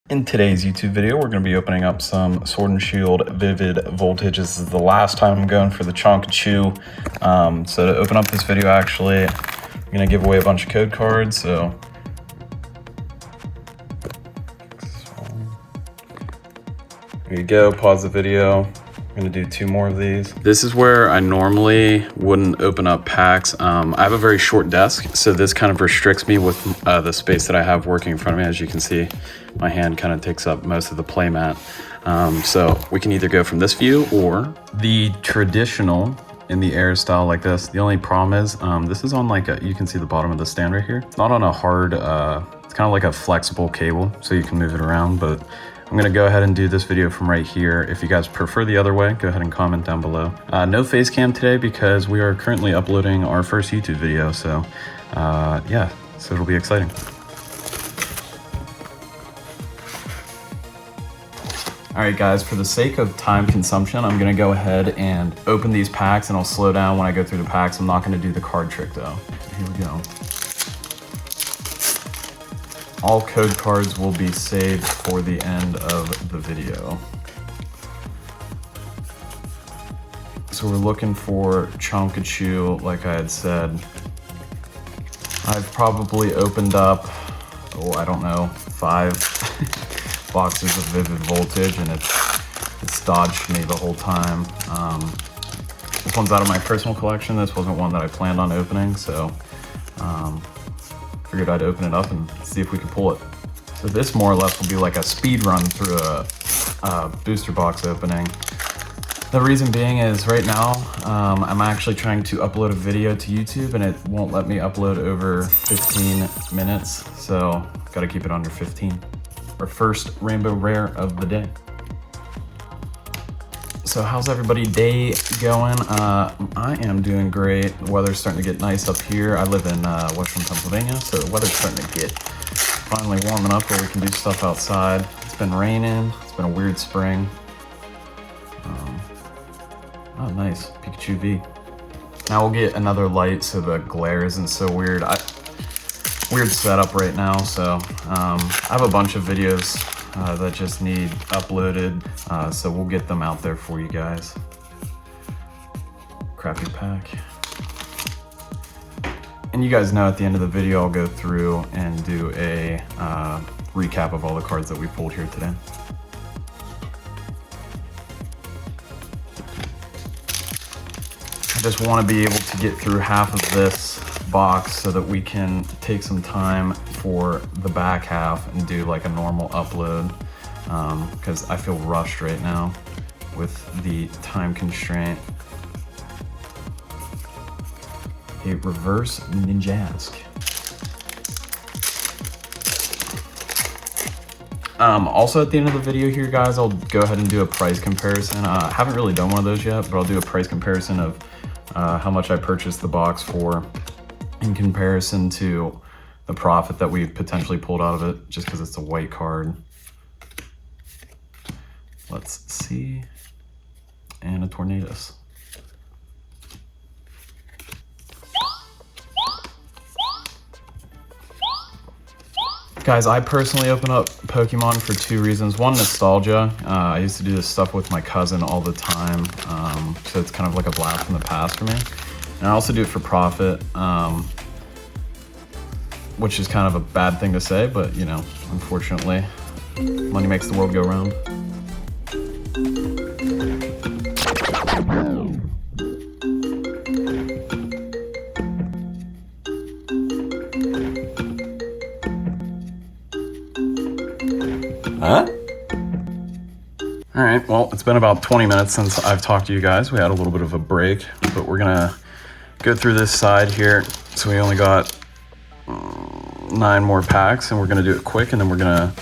In today's YouTube video, we're going to be opening up some Sword and Shield Vivid Voltage. This is the last time I'm going for the PIKACHU. So to open up this video, actually, I'm going to give away a bunch of code cards. So there you go. Pause the video. I'm going to do 2 more of these. This is where I normally wouldn't open up packs. I have a very short desk, so this kind of restricts me with the space that I have working in front of me. As you can see, my hand kind of takes up most of the play mat. So we can either go from this view or the traditional in the air style like this. The only problem is this is on like a, you can see the bottom of the stand right here. It's not on a hard, it's kind of like a flexible cable, so you can move it around, but I'm gonna go ahead and do this video from right here. If you guys prefer the other way, go ahead and comment down below. No face cam today because we are currently uploading our first YouTube video. So yeah, so it'll be exciting. All right guys, for the sake of time consumption, I'm gonna go ahead and open these packs and I'll slow down when I go through the packs. I'm not gonna do the card trick though. Here we go. All code cards will be saved for the end of the video. So we're looking for PIKACHU, like I had said. I've probably opened up, I don't know, 5 boxes of Vivid Voltage, and it's dodged me the whole time. This one's out of my personal collection. This wasn't one that I planned on opening, so figured I'd open it up and see if we could pull it. So this more or less will be like a speed run through a booster box opening. The reason being is right now I'm actually trying to upload a video to YouTube and it won't let me upload over 15 minutes, so gotta keep it under 15. Our first rainbow rare of the day. So how's everybody day going? I am doing great. The weather's starting to get nice up here. I live in Western Pennsylvania, so the weather's starting to get finally warming up where we can do stuff outside. It's been raining. It's been a weird spring. Oh, nice. PIKACHU V. Now we'll get another light so the glare isn't so weird. Weird setup right now, so I have a bunch of videos that just need uploaded, so we'll get them out there for you guys. Crappy pack. And you guys know at the end of the video I'll go through and do a recap of all the cards that we pulled here today. I just want to be able to get through half of this box so that we can take some time for the back half and do like a normal upload, because I feel rushed right now with the time constraint. A reverse Ninjask. Also at the end of the video here guys, I'll go ahead and do a price comparison. I haven't really done one of those yet, but I'll do a price comparison of how much I purchased the box for in comparison to the profit that we potentially pulled out of it, just because it's a white card. Let's see. And a Tornadus. Guys, I personally open up Pokemon for 2 reasons. One, nostalgia. I used to do this stuff with my cousin all the time, so it's kind of like a blast from the past for me. And I also do it for profit, which is kind of a bad thing to say, but you know, unfortunately, money makes the world go round. Huh? All right, well, it's been about 20 minutes since I've talked to you guys. We had a little bit of a break, but we're gonna go through this side here. So we only got 9 more packs and we're gonna do it quick and then we're gonna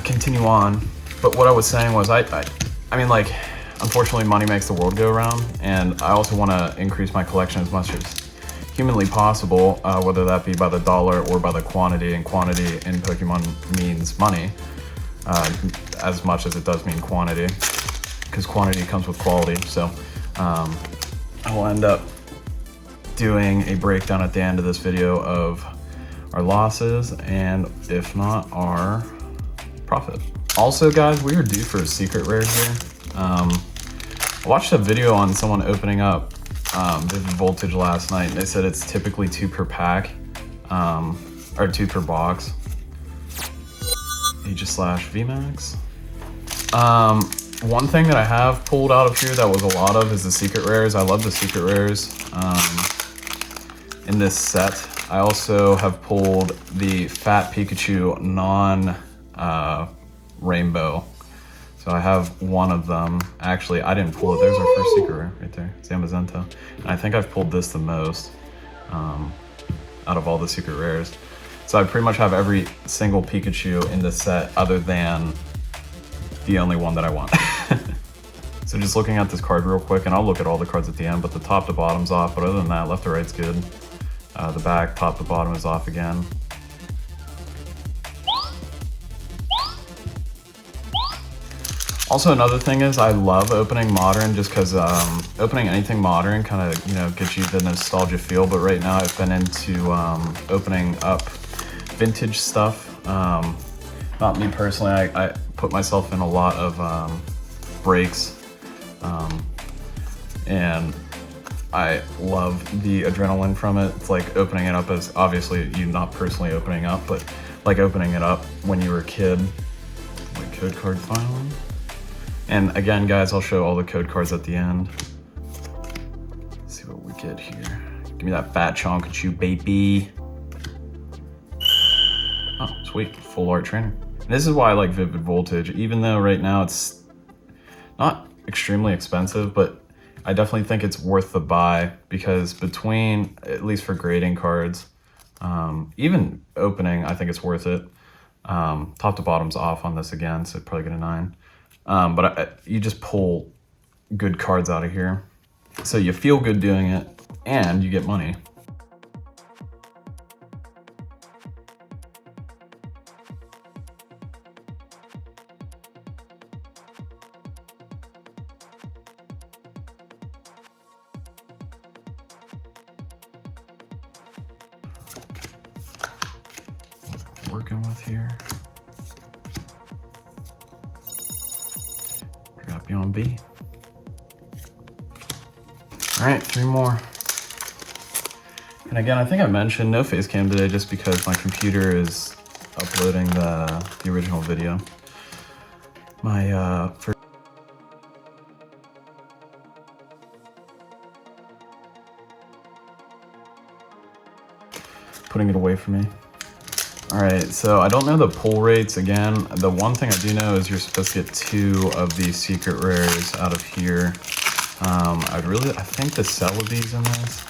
continue on. But what I was saying was, I mean, like, unfortunately money makes the world go around, and I also wanna increase my collection as much as humanly possible, whether that be by the dollar or by the quantity, and quantity in Pokemon means money, as much as it does mean quantity, because quantity comes with quality. So I will end up doing a breakdown at the end of this video of our losses, and if not, our profit. Also guys, we are due for a secret rare here. I watched a video on someone opening up Vivid Voltage last night, and they said it's typically 2 per pack, or 2 per box. Aegis Slash VMAX. One thing that I have pulled out of here that was a lot of is the secret rares. I love the secret rares in this set. I also have pulled the Fat Pikachu non-rainbow. So I have one of them. Actually, I didn't pull it. There's our first secret rare right there, Zamazenta. And I think I've pulled this the most out of all the secret rares. So I pretty much have every single Pikachu in this set other than the only one that I want. So just looking at this card real quick, and I'll look at all the cards at the end, but the top to bottom's off, but other than that, left to right's good. The back, top to bottom is off again. Also, another thing is I love opening modern just because opening anything modern kind of, you know, gets you the nostalgia feel, but right now I've been into opening up vintage stuff. Not me personally, I put myself in a lot of breaks, and I love the adrenaline from it. It's like opening it up as, obviously you not personally opening up, but like opening it up when you were a kid. My code card finally. And again, guys, I'll show all the code cards at the end. Let's see what we get here. Give me that Fat Chonkachu, baby. Oh, sweet, full art trainer. And this is why I like Vivid Voltage, even though right now it's not extremely expensive, but I definitely think it's worth the buy because between, at least for grading cards, even opening, I think it's worth it. Top to bottom's off on this again, so probably get a 9. But you just pull good cards out of here. So you feel good doing it and you get money. Working with here. Got Beyond B. All right, 3 more. And again, I think I mentioned no face cam today just because my computer is uploading the original video. My first putting it away from me. All right, so I don't know the pull rates. Again, the one thing I do know is you're supposed to get 2 of these secret rares out of here. I think the Celebi's in this,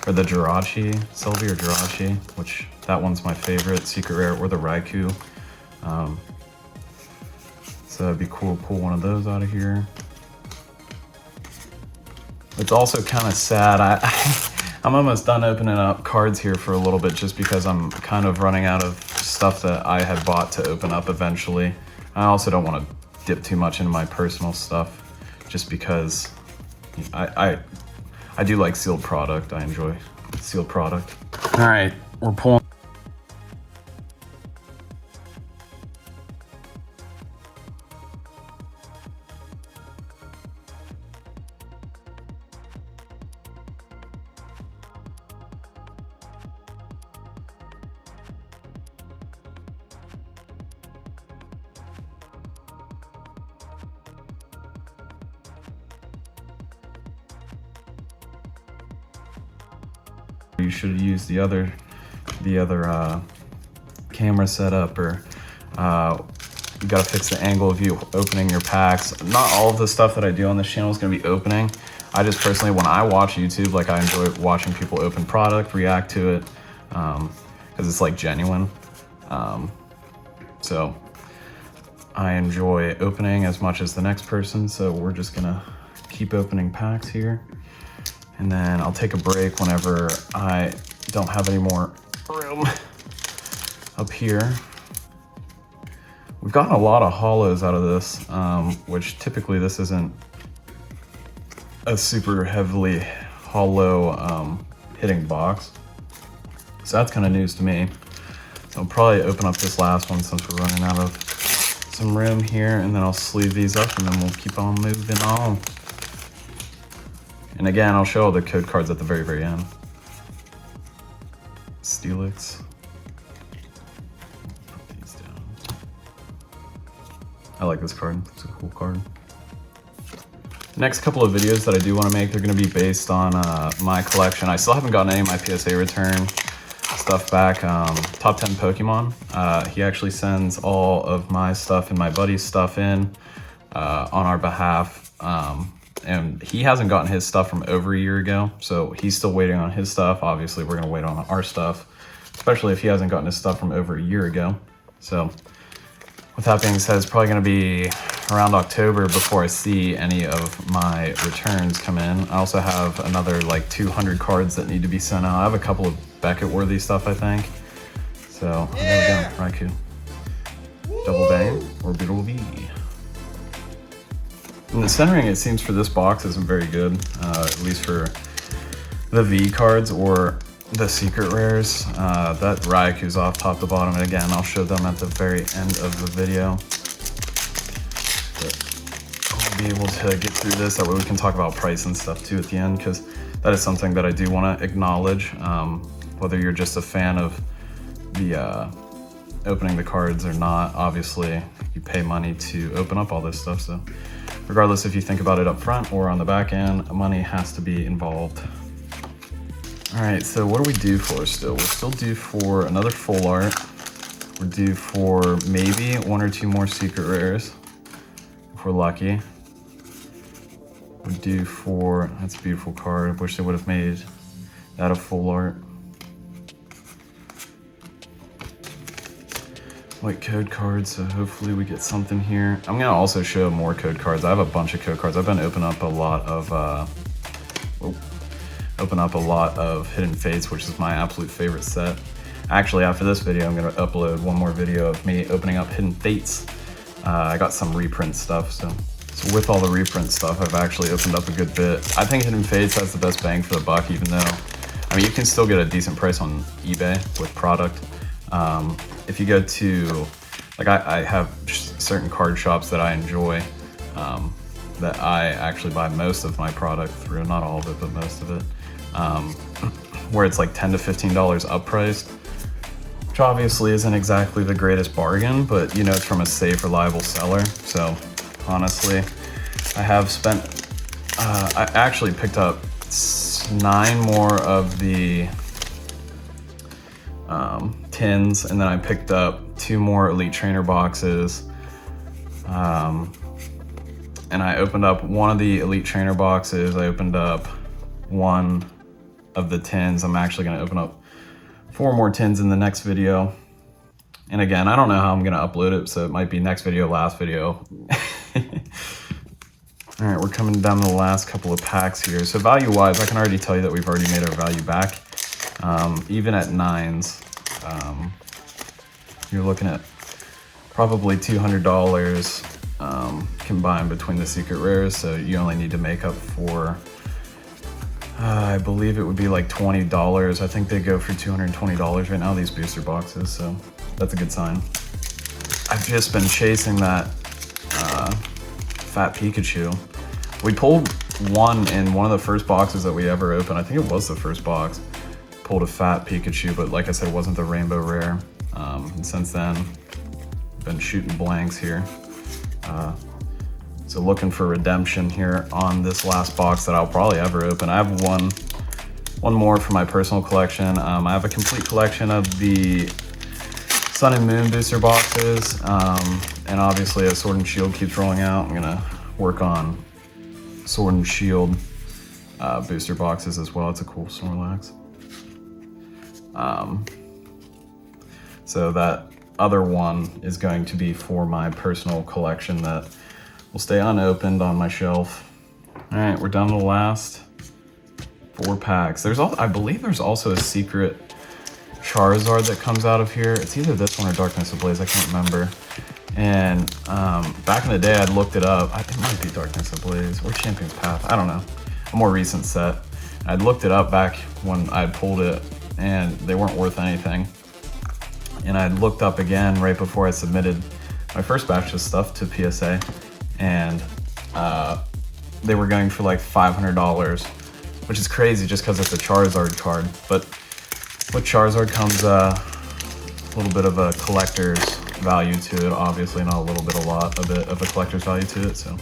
or the Jirachi, Celebi or Jirachi, which that one's my favorite secret rare, or the Raikou. So it'd be cool to pull one of those out of here. It's also kind of sad. I'm almost done opening up cards here for a little bit just because I'm kind of running out of stuff that I had bought to open up eventually. I also don't want to dip too much into my personal stuff just because I do like sealed product. I enjoy sealed product. All right, we're pulling. You should use the other camera setup, or you gotta fix the angle of you opening your packs. Not all of the stuff that I do on this channel is gonna be opening. I just personally, when I watch YouTube, like I enjoy watching people open product, react to it, because it's like genuine. So I enjoy opening as much as the next person, so we're just gonna keep opening packs here. And then I'll take a break whenever I don't have any more room up here. We've gotten a lot of hollows out of this, which typically this isn't a super heavily hollow hitting box. So that's kind of news to me. So I'll probably open up this last one since we're running out of some room here, and then I'll sleeve these up, and then we'll keep on moving on. And again, I'll show all the code cards at the very, very end. Steelix. Put these down. I like this card. It's a cool card. Next couple of videos that I do want to make, they're going to be based on my collection. I still haven't gotten any of my PSA return stuff back. Top 10 Pokemon. He actually sends all of my stuff and my buddy's stuff in on our behalf. And he hasn't gotten his stuff from over a year ago, so he's still waiting on his stuff. Obviously, we're gonna wait on our stuff, especially if he hasn't gotten his stuff from over a year ago. So with that being said, it's probably gonna be around October before I see any of my returns come in. I also have another like 200 cards that need to be sent out. I have a couple of Beckett-worthy stuff, I think. So there we go, Raikou. Double Bang, Orbital V. And the centering, it seems, for this box isn't very good, at least for the V cards or the secret rares. That Raikou's off top to bottom, and again, I'll show them at the very end of the video. But I'll be able to get through this, that way we can talk about price and stuff too at the end, because that is something that I do want to acknowledge. Whether you're just a fan of the opening the cards or not, obviously you pay money to open up all this stuff, so regardless if you think about it up front or on the back end, money has to be involved. All right, so what do we do for still? We're still due for another full art. We're due for maybe one or two more secret rares, if we're lucky. We're due for, that's a beautiful card. I wish they would have made that a full art. Like code cards, so hopefully we get something here. I'm gonna also show more code cards. I have a bunch of code cards. I've been opening up a lot of Hidden Fates, which is my absolute favorite set. Actually, after this video, I'm gonna upload one more video of me opening up Hidden Fates. I got some reprint stuff, so with all the reprint stuff, I've actually opened up a good bit. I think Hidden Fates has the best bang for the buck, even though, I mean, you can still get a decent price on eBay with product. If you go to, like I have certain card shops that I enjoy, that I actually buy most of my product through, not all of it, but most of it, where it's like $10 to $15 up priced, which obviously isn't exactly the greatest bargain, but you know, it's from a safe, reliable seller. So honestly, I have spent, I actually picked up 9 more of the tins, and then I picked up 2 more Elite Trainer boxes, and I opened up one of the Elite Trainer boxes. I opened up one of the tins. I'm actually going to open up 4 more tins in the next video, and again, I don't know how I'm going to upload it, so it might be next video, last video. All right, we're coming down to the last couple of packs here. So value wise, I can already tell you that we've already made our value back. Even at 9s, you're looking at probably $200 combined between the secret rares, so you only need to make up for, I believe it would be like $20. I think they go for $220 right now, these booster boxes, so that's a good sign. I've just been chasing that fat Pikachu. We pulled one in one of the first boxes that we ever opened. I think it was the first box. Pulled a fat Pikachu, but like I said, it wasn't the rainbow rare. And since then, been shooting blanks here. So looking for redemption here on this last box that I'll probably ever open. I have one more for my personal collection. I have a complete collection of the Sun and Moon booster boxes, and obviously as Sword and Shield keeps rolling out, I'm gonna work on Sword and Shield booster boxes as well. It's a cool Snorlax. So that other one is going to be for my personal collection that will stay unopened on my shelf. All right, we're down to the last 4 packs. I believe there's also a secret Charizard that comes out of here. It's either this one or Darkness Ablaze, I can't remember. And back in the day, I'd looked it up. It might be Darkness Ablaze or Champion's Path, I don't know. A more recent set. I'd looked it up back when I pulled it, and they weren't worth anything. And I looked up again right before I submitted my first batch of stuff to PSA, and they were going for like $500, which is crazy just because it's a Charizard card. But with Charizard comes a little bit of a collector's value to it, obviously not a little bit, a bit of a collector's value to it. So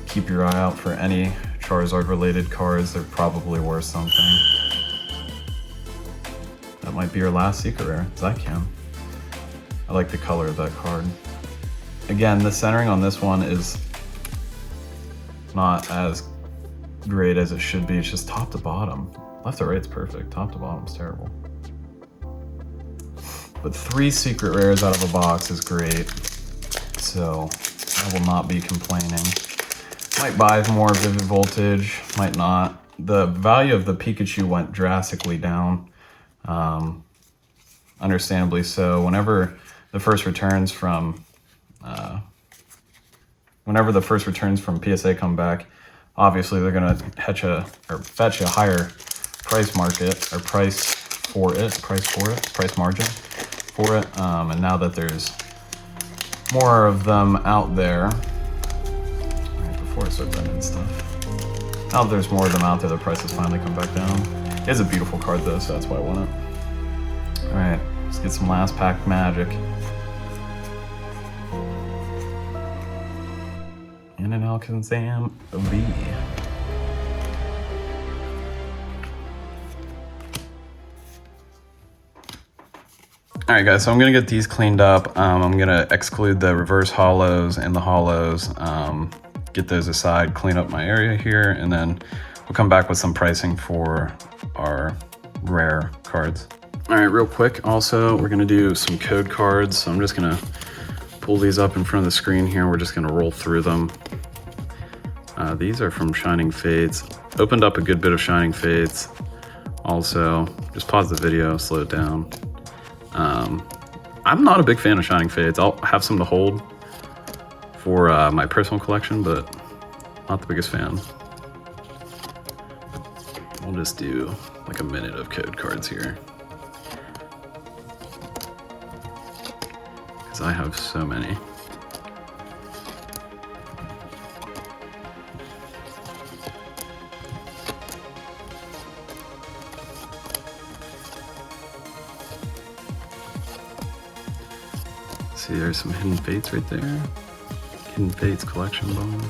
keep your eye out for any Charizard related cards. They're probably worth something. That might be your last secret rare, Zycan. I like the color of that card. Again, the centering on this one is not as great as it should be. It's just top to bottom. Left to right's perfect, top to bottom's terrible. But 3 secret rares out of a box is great, so I will not be complaining. Might buy more Vivid Voltage, might not. The value of the Pikachu went drastically down, understandably so. Whenever the first returns from PSA come back, obviously they're gonna fetch a higher price margin for it. And now that there's more of them out there, right before I start bending stuff, now that there's more of them out there, the prices finally come back down. It is a beautiful card though, so that's why I want it. All right, let's get some last pack magic. And an Alakazam V. All right, guys, so I'm gonna get these cleaned up. I'm gonna exclude the reverse hollows and the hollows, get those aside, clean up my area here, and then we'll come back with some pricing for our rare cards. All right, real quick, also, we're gonna do some code cards. So I'm just gonna pull these up in front of the screen here. We're just gonna roll through them. These are from Shining Fates. Opened up a good bit of Shining Fates. Also, just pause the video, slow it down. I'm not a big fan of Shining Fates. I'll have some to hold for my personal collection, but not the biggest fan. We'll just do like a minute of code cards here, because I have so many. See, there's some Hidden Fates right there. Hidden Fates collection box.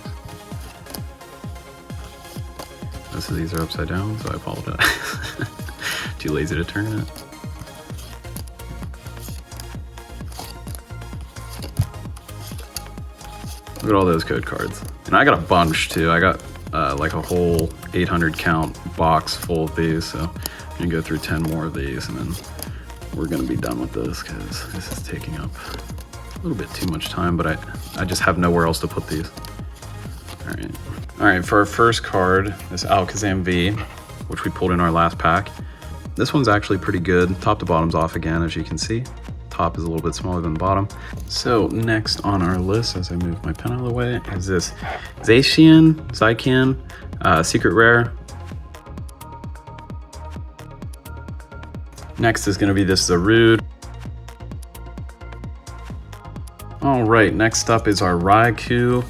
Most of these are upside down, so I apologize. Too lazy to turn it. Look at all those code cards. And I got a bunch too. I got like a whole 800 count box full of these, so I'm gonna go through 10 more of these and then we're gonna be done with this because this is taking up a little bit too much time, but I just have nowhere else to put these. All right, for our first card, this Alakazam V, which we pulled in our last pack. This one's actually pretty good. Top to bottom's off again, as you can see. Top is a little bit smaller than the bottom. So next on our list, as I move my pen out of the way, is this Zycan, secret rare. Next is gonna be this Zarude. All right, next up is our Raikou,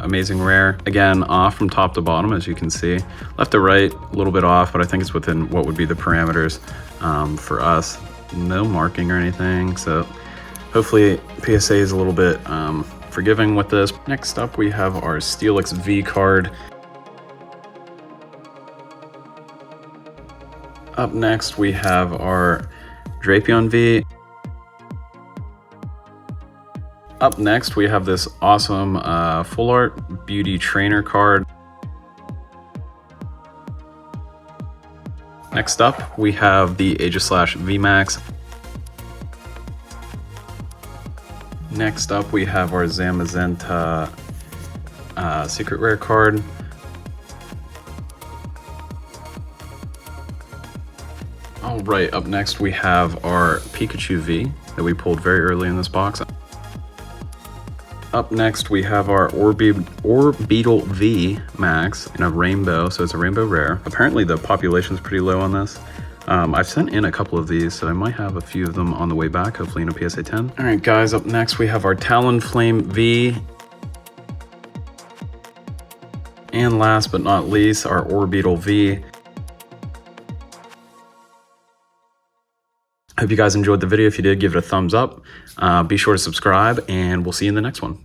amazing rare. Again, off from top to bottom, as you can see. Left to right, a little bit off, but I think it's within what would be the parameters for us. No marking or anything, so hopefully PSA is a little bit forgiving with this. Next up, we have our Steelix V card. Up next, we have our Drapion V. Up next, we have this awesome Full Art Beauty Trainer card. Next up, we have the Aegislash VMAX. Next up, we have our Zamazenta secret rare card. All right, up next, we have our Pikachu V that we pulled very early in this box. Up next, we have our Orbeetle V Max in a rainbow, so it's a rainbow rare. Apparently the population is pretty low on this. I've sent in a couple of these, so I might have a few of them on the way back, hopefully in a PSA 10. All right, guys, up next we have our Talonflame V. And last but not least, our Orbeetle V. Hope you guys enjoyed the video. If you did, give it a thumbs up. Be sure to subscribe, and we'll see you in the next one.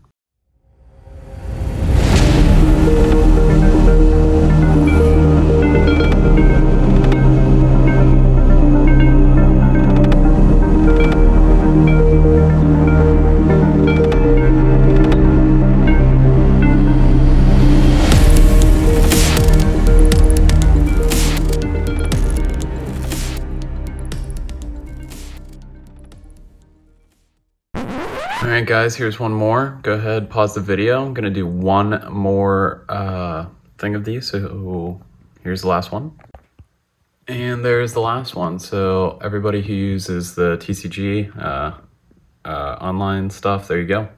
All right, guys, here's one more. Go ahead, pause the video. I'm gonna do one more thing of these. So here's the last one. And there's the last one. So everybody who uses the TCG online stuff, there you go.